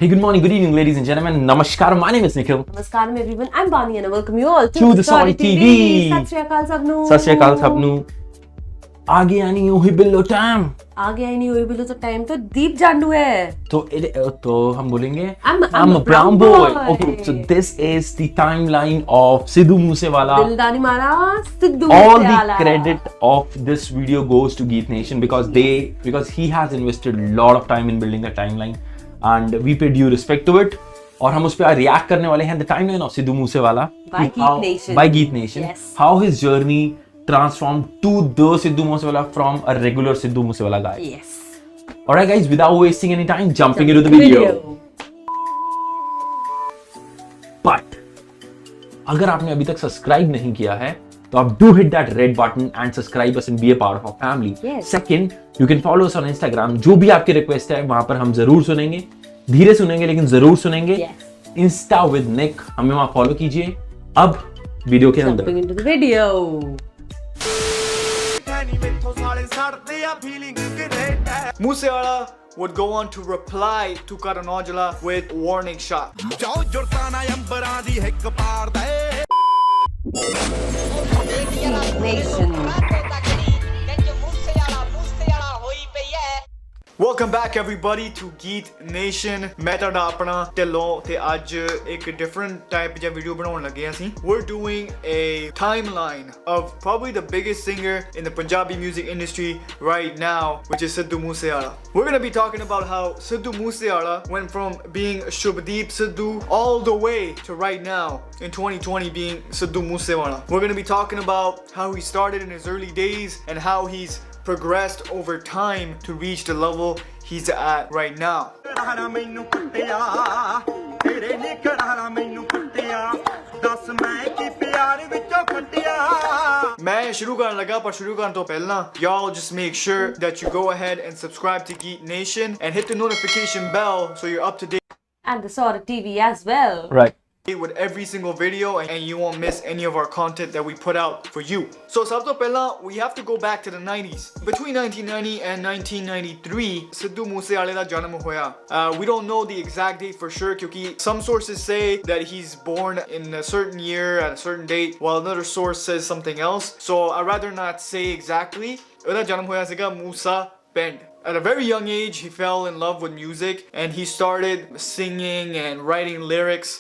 Hey, good morning, good evening, ladies and gentlemen. Namaskaram. My name is Nikhil. Namaskaram, everyone. I'm Bani and I welcome you all to the Story TV. Sat Shri Akal sabnu. Sat Shri Akal sabnu. आगे आनी हुई बिल्लो time. आगे आनी हुई बिल्लो तो time तो दीप जांडू है. तो हम बोलेंगे I'm a brown boy. Okay, so this is the timeline of Sidhu Moosewala. दिलदानी मारा Sidhu All Moosewala. the credit of this video goes to Geet Nation because he has invested a lot of time in building the timeline and we pay due respect to it. और हम उस पर react करने वाले हैं the timeline of Sidhu Moosewala by Geet Nation. Yes. How his journey transformed to the Sidhu Moosewala from a regular Sidhu Moosewala guy. Yes. Alright guys, without wasting any time, jumping into the video. But अगर आपने अभी तक subscribe नहीं किया है तो आप do hit that red button and subscribe us and be a part of our family. Yes. Second, you can follow us on Instagram. जो भी आपकी रिक्वेस्ट है वहां पर हम जरूर सुनेंगे, धीरे सुनेंगे लेकिन जरूर सुनेंगे. Yes. Insta with Nick, हमें वहां फॉलो कीजिए. अब वीडियो के अंदर. Jumping into the video. Moosewala would go on to reply to Canon with warning shot. Nation. Welcome back everybody to Geet Nation. मैं ਤੁਹਾਡਾ ਆਪਣਾ ਢਿੱਲੋਂ ਤੇ ਅੱਜ ਇੱਕ different type ਦਾ video ਬਣਾਉਣ ਲੱਗੇ ਅਸੀਂ. We're doing a timeline of probably the biggest singer in the Punjabi music industry right now, which is Sidhu Moosewala. We're going to be talking about how Sidhu Moosewala went from being Shubdeep Sidhu all the way to right now in 2020 being Sidhu Moosewala. We're going to be talking about how he started in his early days and how he's progressed over time to reach the level he's at right now. मैं शुरू करने लगा पर शुरू करने तो पहला y'all just make sure that you go ahead and subscribe to Geet Nation and hit the notification bell so you're up to date And the Sora TV as well. Right. with every single video and you won't miss any of our content that we put out for you. So sab to pehla we have to go back to the 90s. Between 1990 and 1993 Sidhu Moosewala da janam hoya. We don't know the exact date for sure kyunki some sources say that he's born in a certain year at a certain date while another source says something else. So I'd rather not say exactly. Oda janam hoya siga Moosa Bend. At a very young age, he fell in love with music and he started singing and writing lyrics.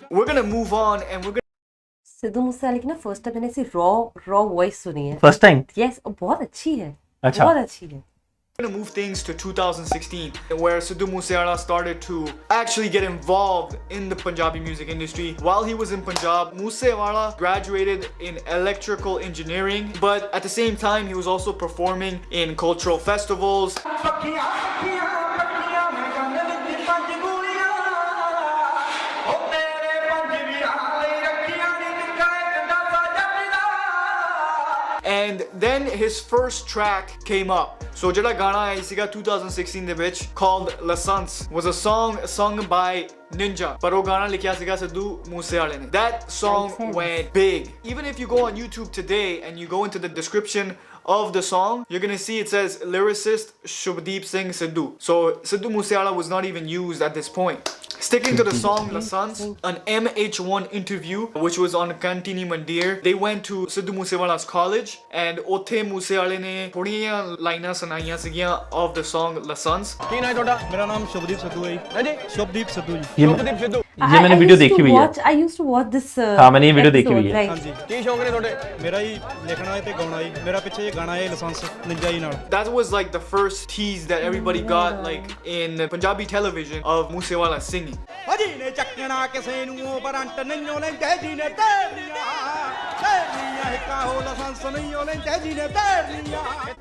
We're gonna move on and we're gonna Sidhu Moosewala की ना first time मैंने ऐसी raw voice सुनी है. First time? Yes, और बहुत अच्छी है. अच्छा. बहुत अच्छी है. We're gonna move things to 2016 where Sidhu Moosewala started to actually get involved in the Punjabi music industry. While he was in Punjab, Moosewala graduated in electrical engineering, but at the same time he was also performing in cultural festivals. And then his first track came up. So jada gana hai isiga 2016 de vich called Lassance was a song sung by Ninja. But wo gana likhya siga Sidhu Moosewala ne. That song went big. Even if you go on YouTube today and you go into the description of the song, you're gonna see it says lyricist Shubdeep Singh Sidhu. So Sidhu Moosewala was not even used at this point. Sticking to the song Lassance, an MH1 interview which was on Kantini Mandir, they went to Sidhu Moosewala's college and Othe Moosewala ne thodiyan lines sunaiyan sigiyan of the song Lassance. ਕੀ ਨਾਮ ਤੁਹਾਡਾ? ਮੇਰਾ ਨਾਮ ਸ਼ੁਭਦੀਪ ਸਿੱਧੂ ਹੈ ਜੀ। ਹਾਂਜੀ ਸ਼ੁਭਦੀਪ ਸਿੱਧੂ ਜੀ। ਸ਼ੁਭਦੀਪ ਸਿੱਧੂ। ये मैंने video देखी हुई है. I used to watch this. हाँ, मैंने ये वीडियो देखी हुई है. ਹਾਂਜੀ ਕੀ ਸ਼ੌਂਕ ਨੇ ਤੁਹਾਡੇ? ਮੇਰਾ ਜੀ ਲਿਖਣਾ ਹੈ ਤੇ ਗਾਉਣਾ ਜੀ। ਮੇਰਾ ਪਿੱਛੇ ਇਹ ਗਾਣਾ ਹੈ ਲਾਇਸੈਂਸ ਨਿੰਜਾ ਜੀ ਨਾਲ. That was like the first tease that everybody got like in Punjabi television of Moosewala singing. ਹਾਂਜੀ ਨੇ ਚੱਕਣਾ ਕਿਸੇ ਨੂੰ ਉਹ ਬਰੰਟ ਨਹੀਂਓ ਲੈਂਦੇ ਜੀ ਨੇ ਤੇਰੀਆਂ ਇੱਕ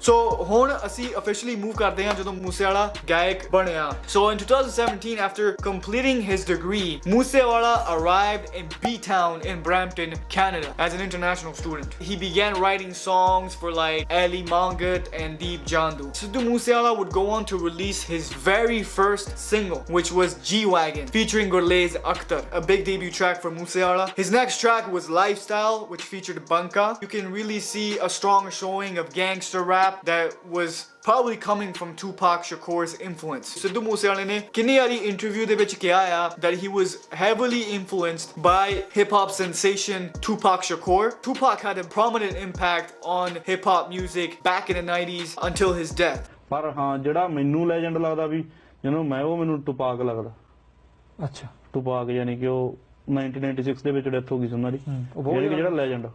So ਹੁਣ ਅਸੀਂ officially move ਕਰਦੇ ਹਾਂ ਜਦੋਂ ਮੂਸੇਵਾਲਾ ਗਾਇਕ ਬਣਿਆ. So in 2017, after completing his degree, Moosewala arrived in B-Town in Brampton, Canada as an international student. He began writing songs for like Ali Mangat and Deep Jandu. Sidhu Moosewala would go on to release his very first single, which was G-Wagon, featuring Gurlez Akhtar, a big debut track for Moosewala. His next track was Lifestyle, which featured Banka. You can really see a strong showing of gangster rap that was probably coming from Tupac Shakur's influence. Sidhu Moosewala ne kinni yari interview de vich kiha that he was heavily influenced by hip hop sensation Tupac Shakur. Tupac had a prominent impact on hip hop music back in the 90s until his death. ਪਰ ਹਾਂ ਜਿਹੜਾ ਮੈਨੂੰ legend ਲੱਗਦਾ ਵੀ ਜਿਹਨੂੰ ਮੈਂ ਉਹ ਮੈਨੂੰ Tupac ਲੱਗਦਾ. अच्छा ਟੁਪਾਕ ਯਾਨੀ ਕਿ ਉਹ 1996 ਦੇ ਵਿੱਚ ਡੈਥ ਹੋ ਗਈ ਸੀ ਉਹਨਾਂ ਦੀ. ਜਿਹੜਾ ਲੈਜੈਂਡ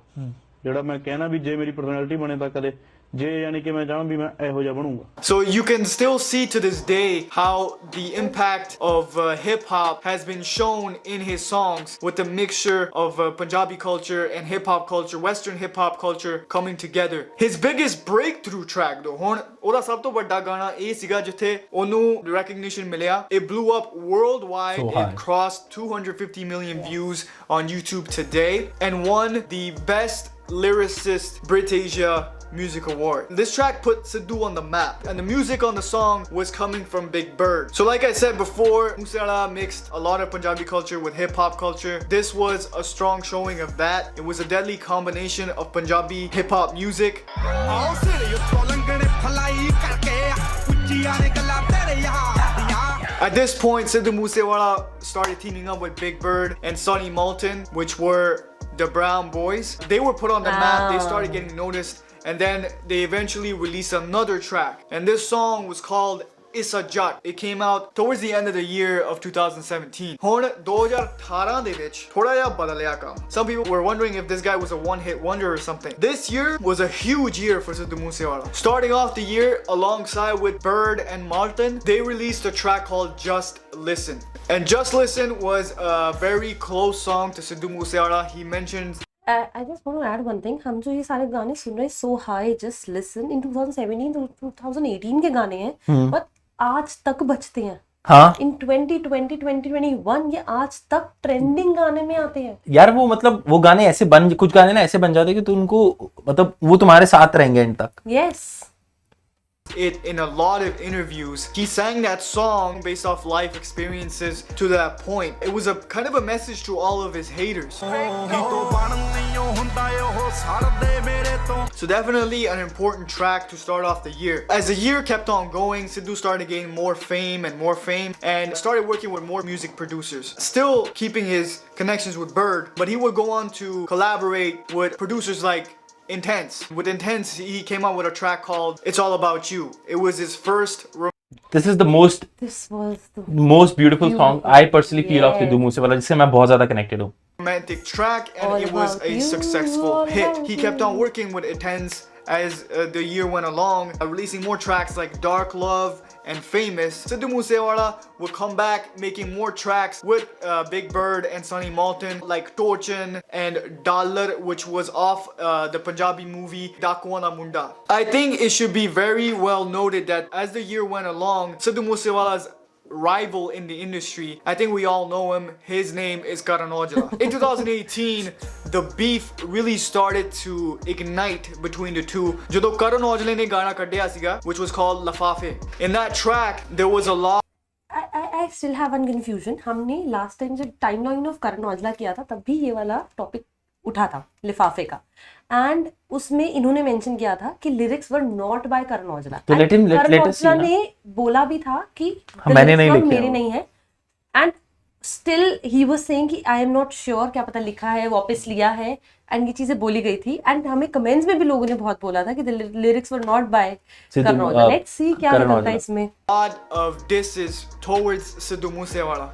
ਜਿਹੜਾ ਮੈਂ ਕਹਿਣਾ ਵੀ ਜੇ ਮੇਰੀ ਪਰਸਨੈਲਿਟੀ ਬਣੇ ਤਾਂ ਕਦੇ ਜੇ ਯਾਨੀ ਕਿ ਮੈਂ ਚਾਹਾਂ ਵੀ ਮੈਂ ਇਹੋ ਜਿਹਾ ਬਣੂੰਗਾ. So you can still see to this day how the impact of hip hop has been shown in his songs with the mixture of Punjabi culture and hip hop culture, Western hip hop culture coming together. His biggest breakthrough track though, ਹੁਣ ਉਹਦਾ ਸਭ ਤੋਂ ਵੱਡਾ ਗਾਣਾ ਇਹ ਸੀਗਾ ਜਿੱਥੇ ਉਹਨੂੰ recognition ਮਿਲਿਆ. It blew up worldwide. It crossed 250 million views on YouTube today and won the best lyricist Britasia Music Award. This track put Sidhu on the map, and the music on the song was coming from Big Bird. So like I said before, Moosewala mixed a lot of Punjabi culture with hip hop culture. This was a strong showing of that. It was a deadly combination of Punjabi hip hop music. At this point, Sidhu Moosewala started teaming up with Big Bird and Sonny Malton, which were the Brown Boys. They were put on the map. They started getting noticed. And then they eventually released another track. And this song was called Issa Jat. It came out towards the end of the year of 2017. ਹੁਣ 2018 ਦੇ ਵਿੱਚ ਥੋੜਾ ਜਿਹਾ ਬਦਲਿਆ ਕੰਮ. Some people were wondering if this guy was a one-hit wonder or something. This year was a huge year for Sidhu Moosewala. Starting off the year alongside with Bird and Martin, they released a track called Just Listen. And Just Listen was a very close song to Sidhu Moosewala. He mentions I just want to add one thing. हम जो ये सारे गाने सुन रहे हैं, So High, Just Listen, in 2017 to 2018 के गाने हैं, but आज तक बजते हैं. हाँ In 2020, 2021 ये आज तक ट्रेंडिंग गाने में आते हैं. यार वो मतलब वो गाने ऐसे कुछ गाने ना ऐसे बन जाते हैं कि तू उनको मतलब वो तुम्हारे साथ रहेंगे एंड तक. Yes. it in a lot of interviews. He sang that song based off life experiences to that point. It was a kind of a message to all of his haters. So definitely an important track to start off the year. As the year kept on going, Sidhu started getting more fame and started working with more music producers. Still keeping his connections with Bird, but he would go on to collaborate with producers like Intense. With Intense, he came out with a track called It's All About You. It was his first. This is the most beautiful song I personally feel of Sidhu Moosewala, जिससे मैं बहुत ज़्यादा connected हूँ. Romantic track, and it was a successful hit. He kept on working with Intense as the year went along, releasing more tracks like Dark Love and Famous. Sidhu Moosewala would come back making more tracks with Big Bird and Sonny Malton, like Torchan and Dollar, which was off the Punjabi movie Dakuana Munda. I think it should be very well noted that as the year went along, Sidhu Moosewala's rival in the industry, I think we all know him, his name is Canon. In 2018, the beef really started to ignite between the two. Jado Karan Aujla ne gana kaddiya siga, which was called Lafafe. In that track, there was a lot. I still have one confusion. हमने last time जब timeline of Karan Aujla किया था तब भी ये वाला topic उठा था लिफाफे का, एंड उसमें इन्होंने मेंशन किया था कि lyrics were not by Karan Aujla. Karan Aujla ने बोला भी था कि मैंने नहीं लिखे, मेरे नहीं है, and still he was saying कि आई एम नॉट श्योर, क्या पता लिखा है वापस लिया है, एंड ये चीजें बोली गई थी. एंड हमें कमेंट्स में भी लोगों ने बहुत बोला था कि the lyrics were not by Karan Aujla. Let's see क्या होता है इसमें. lot of disses towards Sidhu Moosewala.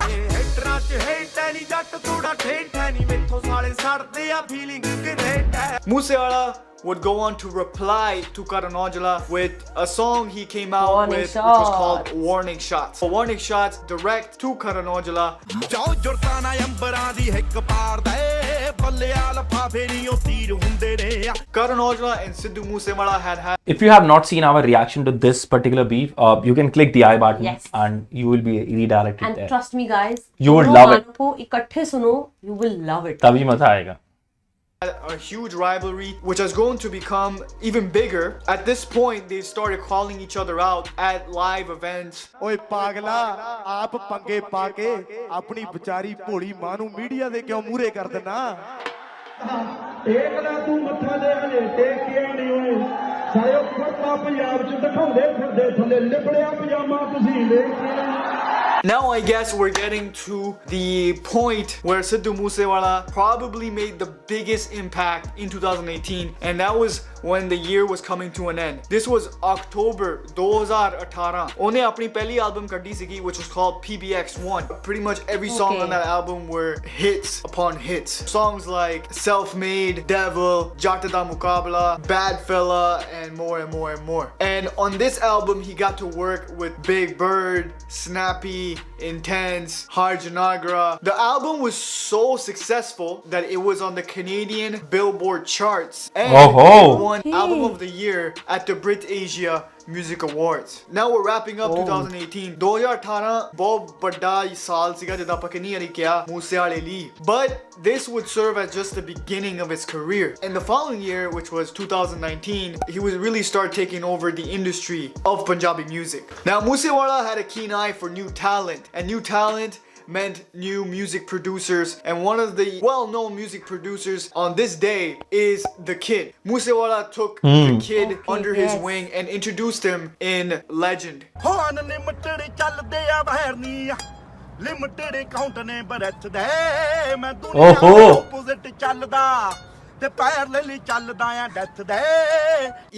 Moosewala would go on to reply to Karan Aujla with a song he came out Warning with, which was Shots. called Warning Shots. So Warning Shots direct to Karan Aujla. ਜਾਓ ਜੁਰਤਾਨਾ ਅੰਬਰਾਂ ਦੀ ਹਿੱਕ ਪਾਰਦਾ ਏ ਬੱਲਿਆ ਲਫਾਫੇ ਨਹੀਂ ਉਹ ਤੀਰ ਹੁੰਦੇ ਨੇ Karan Aujla and Sidhu Moosewala had If you have not seen our reaction to this particular beef, you can click the I button Yes. and you will be redirected And there. trust me guys, You would दोनों love it. गानों को इकट्ठे सुनो, you will love it. तभी मजा आएगा. a huge rivalry which has grown to become even bigger. At this point, they started calling each other out at live events. ਓਏ ਪਾਗਲਾ ਆਪ ਪੰਗੇ ਪਾ ਕੇ ਆਪਣੀ ਵਿਚਾਰੀ ਭੋਲੀ ਮਾਂ ਨੂੰ ਮੀਡੀਆ ਦੇ ਕਿਉਂ ਮੂਹਰੇ ਕਰ ਦਿੰਨਾ ਏਕਲਾ ਤੂੰ ਮੱਥਾ ਦੇ ਹਲੇ ਟੇਕਿਆ ਨਹੀਂ ਓਏ ਸਾਲਿਓ ਕੁਰਤਾ ਪੰਜਾਬ ਚ ਦਿਖਾਉਂਦੇ ਫਿਰਦੇ ਥੱਲੇ ਲਿਬੜਿਆ ਪਜਾਮਾ ਤੁਸੀਂ ਵੇਖਿਆ Now I guess we're getting to the point where Sidhu Moosewala probably made the biggest impact in 2018, and that was when the year was coming to an end. This was October 2018. Onne apni pehli album kaddi sigi, which was called PBX1. Pretty much every song on that album were hits upon hits. Songs like Self-Made, Devil, Jata Da Muqabla, Bad Fella, and more and more and more. And on this album, he got to work with Big Bird, Snappy, Intense, Harjanagra. The album was so successful that it was on the Canadian Billboard charts and it won Album of the Year at the Brit Asia Music Awards. Now we're wrapping up 2018. 2018 ਬਹੁਤ ਵੱਡਾ ਸਾਲ ਸੀਗਾ ਜਿੱਦਾਂ ਆਪਾਂ ਕਿੰਨੀ ਵਾਰੀ ਕਿਹਾ ਮੂਸੇਵਾਲੇ ਲਈ. But this would serve as just the beginning of his career. In the following year, which was 2019, he would really start taking over the industry of Punjabi music. Now Moosewala had a keen eye for new talent, and new talent meant new music producers, and one of the well-known music producers on this day is The Kid. Moosewala took The Kid under his wing and introduced him in Legend. ਹੋਨ limited ਚੱਲਦੇ ਆ ਵਹਿਰਨੀ limited count ਨੇ birth ਦੇ ਮੈਂ ਦੁਨੀਆ opposite ਚੱਲਦਾ ਤੇ parallelly ਚੱਲਦਾ ਆ ਡੈਥ ਦੇ.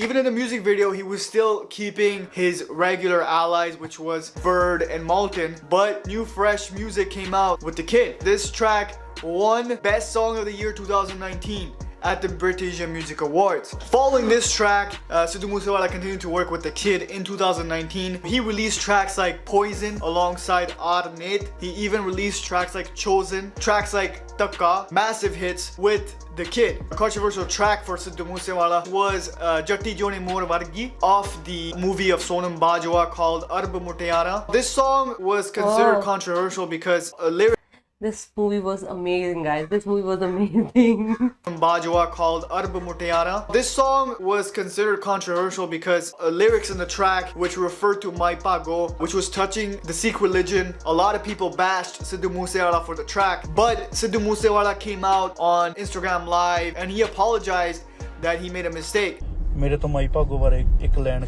Even in the music video, he was still keeping his regular allies, which was Bird and Malton, but new fresh music came out with The Kid. This track won Best Song of the Year 2019 at the British Music Awards. Following this track, Sidhu Moosewala continued to work with The Kid in 2019. He released tracks like Poison alongside Arnit. He even released tracks like Chosen, tracks like Takka, massive hits with The Kid. A controversial track for Sidhu Moosewala was Jatti Joni Mor Vargi off the movie of Sonam Bajwa called Arb Mutiyara. This song was considered controversial because lyrics This movie was amazing, guys. This movie was amazing. Bajwa called Arb Mutiyara. This song was considered controversial because lyrics in the track which referred to Mai Pago, which was touching the Sikh religion. A lot of people bashed Sidhu Moosewala for the track, but Sidhu Moosewala came out on Instagram Live and he apologized that he made a mistake. ਮੇਰੇ ਤੋਂ ਮਾਈ ਭਾਗੋ ਬਾਰੇ ਇੱਕ line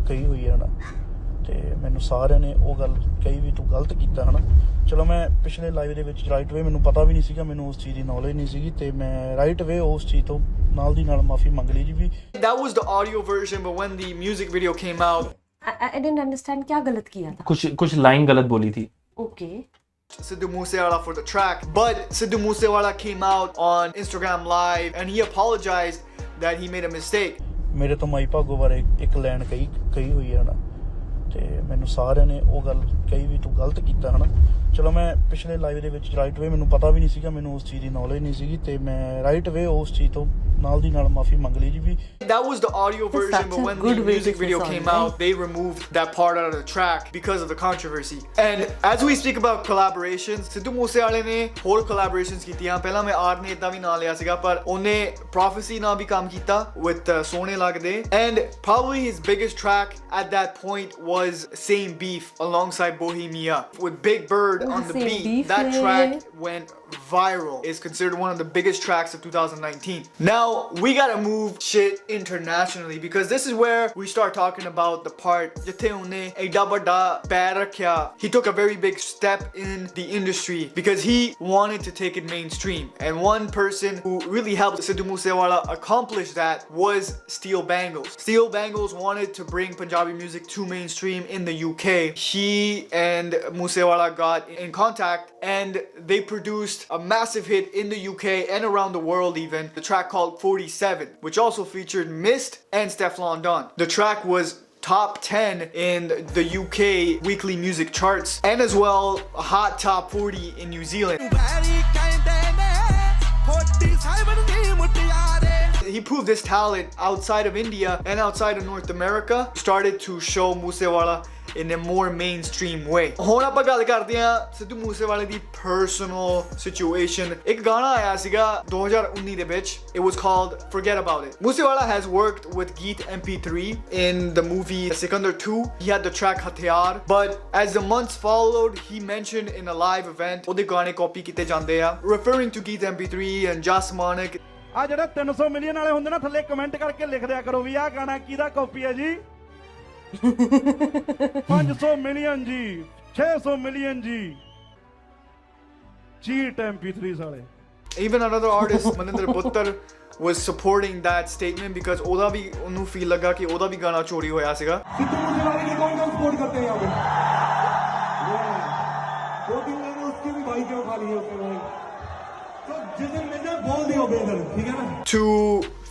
ਕਹੀ ਹੋਈ ਹੈ ਨਾ ਤੇ ਮੈਨੂੰ ਸਾਰਿਆਂ ਨੇ ਉਹ ਗੱਲ ਕਹੀ ਵੀ ਤੂੰ ਗਲਤ ਕੀਤਾ ਹਨਾ. ਚਲੋ ਮੈਂ ਪਿਛਲੇ ਲਾਈਵ ਦੇ ਵਿੱਚ ਰਾਈਟ ਵੇ ਮੈਨੂੰ ਪਤਾ ਵੀ ਨਹੀਂ ਸੀਗਾ, ਮੈਨੂੰ ਉਸ ਚੀਜ਼ ਦੀ ਨੌਲੇਜ ਨਹੀਂ ਸੀਗੀ ਤੇ ਮੈਂ ਰਾਈਟ ਵੇ ਉਸ ਚੀਜ਼ ਤੋਂ ਨਾਲ ਦੀ ਨਾਲ ਮਾਫੀ ਮੰਗ ਲਈ ਜੀ ਵੀ. That was the audio version, but when the music video came out, I didn't understand क्या गलत किया था. कुछ लाइन गलत बोली थी. Okay. Sidhu Moosewala for the track, but Sidhu Moosewala came out on Instagram Live and he apologized that he made a mistake. ਮੇਰੇ ਤੋਂ ਮਾਈ ਭਾਗੋ ਬਾਰੇ ਇੱਕ ਲਾਈਨ ਕਹੀ ਹੋਈ ਹੈ ਨਾ ਤੇ ਮੈਨੂੰ ਸਾਰਿਆਂ ਨੇ ਉਹ ਗੱਲ ਕਹੀ ਵੀ ਤੂੰ ਗਲਤ ਕੀਤਾ ਹਨਾ. ਚਲੋ ਮੈਂ ਪਿਛਲੇ ਲਾਈਵ ਦੇ ਵਿੱਚ ਰਾਈਟ ਵੇ ਮੈਨੂੰ ਪਤਾ ਵੀ ਨਹੀਂ ਸੀਗਾ, ਮੈਨੂੰ ਉਸ ਚੀਜ਼ ਦੀ ਨੌਲੇਜ ਨਹੀਂ ਸੀਗੀ ਤੇ ਮੈਂ ਰਾਈਟ ਵੇ ਉਸ ਚੀਜ਼ ਤੋਂ ਨਾਲ ਦੀ ਨਾਲ ਮਾਫੀ ਮੰਗ ਲਈ ਜੀ ਵੀ. That was the audio version, but when the music video came out, they removed that part out of the track because of the controversy. And as we speak about collaborations, Sidhu Moosewala ne ਹੋਰ collaborations ਕੀਤੀਆਂ. ਪਹਿਲਾਂ ਮੈਂ ਆਰਨੇ ਦਾ ਵੀ ਨਾਂ ਲਿਆ ਸੀਗਾ, ਪਰ ਉਹਨੇ Prophecy ਨਾਲ ਵੀ ਕੰਮ ਕੀਤਾ with ਸੋਹਣੇ ਲੱਗਦੇ. And probably his biggest track at that point was Same Beef alongside Bohemia with Big Bird on the beat. That track went viral. It's considered one of the biggest tracks of 2019. Now we gotta move shit internationally because this is where we start talking about the part ਜਿੱਥੇ ਉਹਨੇ ਐਡਾ ਵੱਡਾ ਪੈਰ ਰੱਖਿਆ. He took a very big step in the industry because he wanted to take it mainstream, and one person who really helped Sidhu Moosewala accomplish that was Steel Bangles. Steel Bangles wanted to bring Punjabi music to mainstream in the UK. He and Moosewala got in contact and they produced a massive hit in the UK and around the world even, the track called 47, which also featured Mist and Stefflon Don. The track was top 10 in the UK weekly music charts and as well a hot top 40 in New Zealand. He proved his talent outside of India and outside of North America, started to show Moosewala in a more mainstream way. ਹੁਣ ਆਪਾਂ ਗੱਲ ਕਰਦੇ ਹਾਂ ਸਿੱਧੂ ਮੂਸੇਵਾਲੇ ਦੀ personal situation. ਇੱਕ ਗਾਣਾ ਆਇਆ ਸੀਗਾ 2019 ਦੇ ਵਿੱਚ. It was called Forget About It. Moosewala has worked with Geet MP3 in the movie Sikandar 2. He had the track Hathiar, but as the months followed, he mentioned in a live event ਉਹਦੇ ਗਾਣੇ copy ਕੀਤੇ ਜਾਂਦੇ ਆ, referring to Geet MP3 and Jasmonic. ਆ ਜਿਹੜੇ 300 million ਵਾਲੇ ਹੁੰਦੇ ਨਾ ਥੱਲੇ ਕਮੈਂਟ ਕਰਕੇ ਲਿਖ ਦਿਆ ਕਰੋ ਵੀ ਆਹ ਗਾਣਾ ਕਿਹਦਾ ਕਾਪੀ ਹੈ ਜੀ 500 ਮਿਲੀਅਨ ਜੀ 600 ਮਿਲੀਅਨ ਜੀ Geet MP3 ਵਾਲੇ. Even another artist Maninder Buttar was supporting that statement because ਉਹਦਾ ਵੀ ਉਹਨੂੰ ਫੀਲ ਲੱਗਾ ਕਿ ਉਹਦਾ ਵੀ ਗਾਣਾ ਚੋਰੀ ਹੋਇਆ ਸੀਗਾ. सिद्धू मूसेवाले की कौन कौन सपोर्ट करते हैं यहाँ पे? 2-3 महीने उसकी भी भाई क्यों खा ली है उसने भाई? तो जिस दिन मिल जाए बोल दियो बेदर, ठीक है ना? To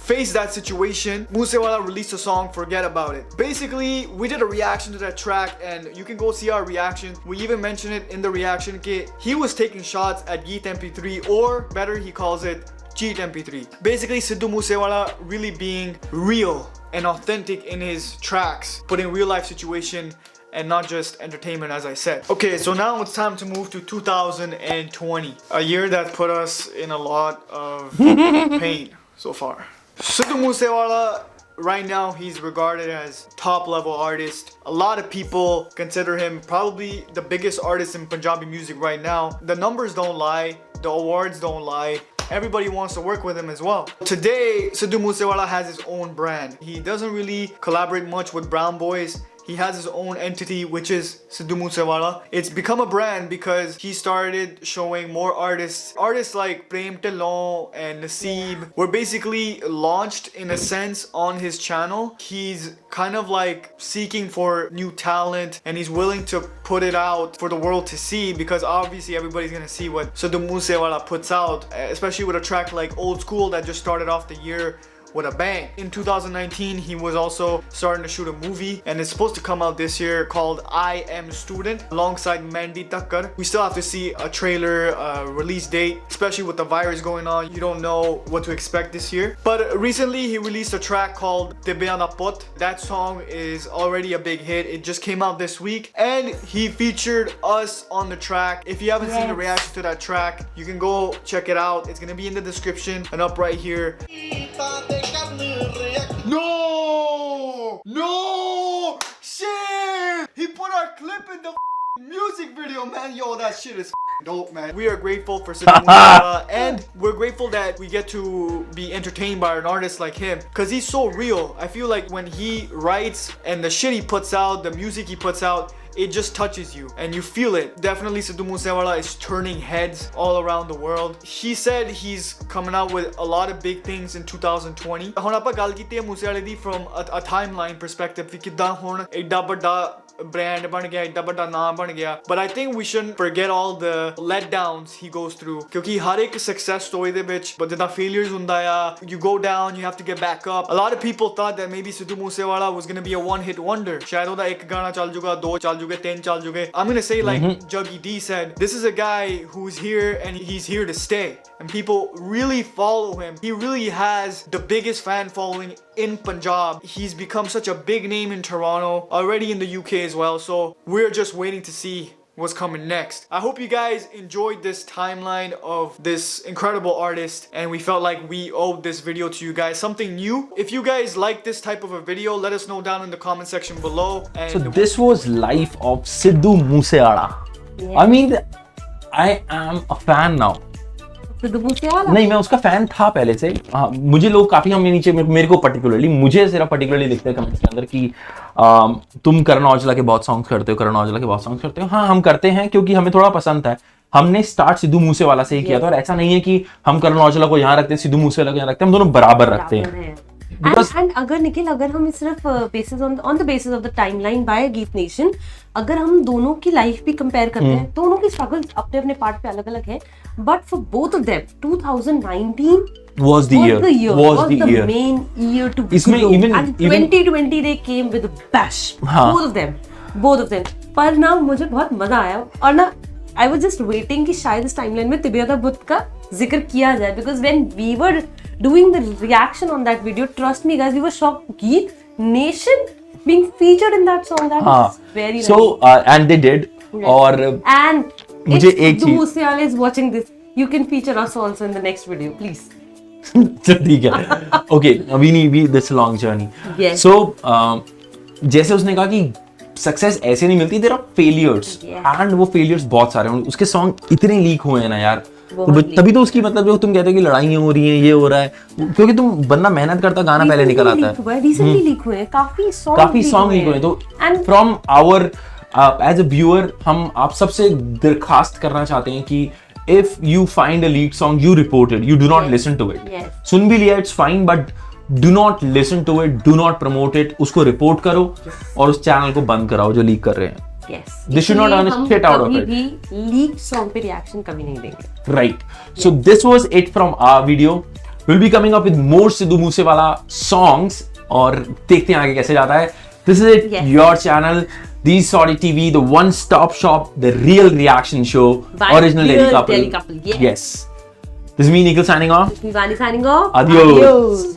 face that situation, Moosewala released a song Forget About It. Basically, we did a reaction to that track and you can go see our reaction. We even mentioned it in the reaction kit. He was taking shots at Geet MP3, or better he calls it Geet MP3. Basically, Sidhu Moosewala really being real and authentic in his tracks, putting real life situation and not just entertainment, as I said. Okay, so now it's time to move to 2020, a year that put us in a lot of pain so far. Sidhu Moosewala, right now he's regarded as top level artist. A lot of people consider him probably the biggest artist in Punjabi music right now. The numbers don't lie, the awards don't lie. Everybody wants to work with him as well. Today, Sidhu Moosewala has his own brand. He doesn't really collaborate much with Brown Boys. He has his own entity, which is Sidhu Moosewala. It's become a brand because he started showing more artists. Artists like Prem Tillon and Naseeb were basically launched in a sense on his channel. He's kind of like seeking for new talent and he's willing to put it out for the world to see because obviously everybody's gonna see what Sidhu Moosewala puts out, especially with a track like Old School that just started off the year with a bang. In 2019, he was also starting to shoot a movie and it's supposed to come out this year called I Am Student alongside Mandy Thakkar. We still have to see a trailer, release date, especially with the virus going on. You don't know what to expect this year. But recently he released a track called Tibbiyan da Putt. That song is already a big hit. It just came out this week and he featured us on the track. If you haven't seen the reaction to that track, you can go check it out. It's gonna be in the description and up right here. No! Shit! He put our clip in the music video, man. Yo, that shit is dope, man. We are grateful for Sidhu Moosewala and we're grateful that we get to be entertained by an artist like him because he's so real. I feel like when he writes and the shit he puts out, the music he puts out, it just touches you and you feel it. Definitely Sidhu Moosewala is turning heads all around the world. He said he's coming out with a lot of big things in 2020. ਹੁਣ ਆਪਾਂ ਗੱਲ ਕੀਤੀ ਹੈ ਮੂਸੇਵਾਲੇ ਦੀ from a timeline perspective ਕਿ ਕਿਦਾਂ ਹੁਣ ਐਡਾ ਵੱਡਾ brand ਬਣ ਗਿਆ, ਐਡਾ ਵੱਡਾ ਨਾਮ ਬਣ ਗਿਆ. But I think we shouldn't forget all the letdowns he goes through ਕਿਉਂਕਿ ਹਰ ਇੱਕ success story ਦੇ ਵਿੱਚ ਜਿੱਦਾਂ failures ਹੁੰਦਾ ਆ, you go down, you have to get back up. A lot of people thought that maybe Sidhu Moosewala was going to be a one hit wonder. ਸ਼ਾਇਦ ਉਹਦਾ ਇੱਕ ਗਾਣਾ ਚੱਲ ਜੂਗਾ, ਦੋ ਚੱਲ ਜੂਗੇ, 10 ਚੱਲ ਜੂਗੇ. I'm going to say like Juggy D said, this is a guy who's here and he's here to stay. And people really follow him. He really has the biggest fan following in Punjab. He's become such a big name in Toronto, already in the UK as well. So we're just waiting to see what's coming next. I hope you guys enjoyed this timeline of this incredible artist and we felt like we owed this video to you guys, something new. If you guys like this type of a video, let us know down in the comment section below. And so this was life of Sidhu Moosewala. I mean, I am a fan now. नहीं, मैं उसका fan था पहले से. मुझे लोग काफी हमें नीचे मेरे को पर्टिकुलरली लिखते हैं कमेंट्स के अंदर कि तुम करण औजला के बहुत सॉन्ग्स करते हो. हाँ, हम करते हैं क्योंकि हमें थोड़ा पसंद है. हमने स्टार्ट सिद्धू मूसेवाला से ही किया था और ऐसा नहीं है कि हम करण औजला को यहाँ रखते हैं, सिद्धू मूसेवाला को यहाँ रखते हैं. हम दोनों बराबर रखते हैं. And अगर निखिल, अगर हम सिर्फ basis on the basis of the timeline by Geet nation, अगर हम दोनों की लाइफ भी कंपेयर करते हैं, दोनों की स्ट्रगल अपने अपने पार्ट पे अलग अलग है, But for both of them, 2019 was the year. was the main year to इसमें grow. even- And 2020 they came with a bash. हाँ. Both of them. पर ना मुझे बहुत मजा आया और ना I was just waiting कि शायद इस टाइमलाइन में तिबियता बुद्ध का जिक्र किया जाए, because when we were doing the reaction on that video, trust me guys, we were shocked. Geet Nation being featured in that song, that हाँ. was very So nice. and they did. और And मुझे if एक Sidhu चीज- Moosewala is watching this, you can feature us also in the next video, please. ठीक है. Okay, we need this long journey. Yes. So जैसे उसने कहा कि सक्सेस ऐसे नहीं मिलती, देयर आर फेलियर्स एंड वो फेलियर्स बहुत सारे हैं. उसके सॉन्ग इतने लीक हुए हैं ना यार, तो तभी तो उसकी मतलब जो तुम कहते हो कि लड़ाइयाँ हो रही हैं, ये हो रहा है, क्योंकि तुम बंदा मेहनत करता, गाना पहले निकल आता है. Recently leak हुए हैं, काफी सॉन्ग लीक हुए हैं. तो from our as a viewer हम आप सबसे दरखास्त करना चाहते हैं कि if you find a leak song, you report it, you do not listen to it. सुन भी लिया, it's fine, but do not listen to it, do not promote it. उसको रिपोर्ट करो और उस चैनल को बंद कराओ जो लीक कर रहे हैं. Yes. They should not earn a shit out of it. कभी भी लीक सॉन्ग पे रिएक्शन कभी नहीं देंगे. Right. So this was it from our video. We'll be coming up with more Sidhu Moosewala songs और देखते हैं आगे कैसे जाता है. This is it, Yes. your channel, the Saudi TV, the one-stop shop, the real reaction show, By original real Delhi couple. Delhi couple, yes. Yes. This is me, Nikhil, signing off. Vani signing off. Adios.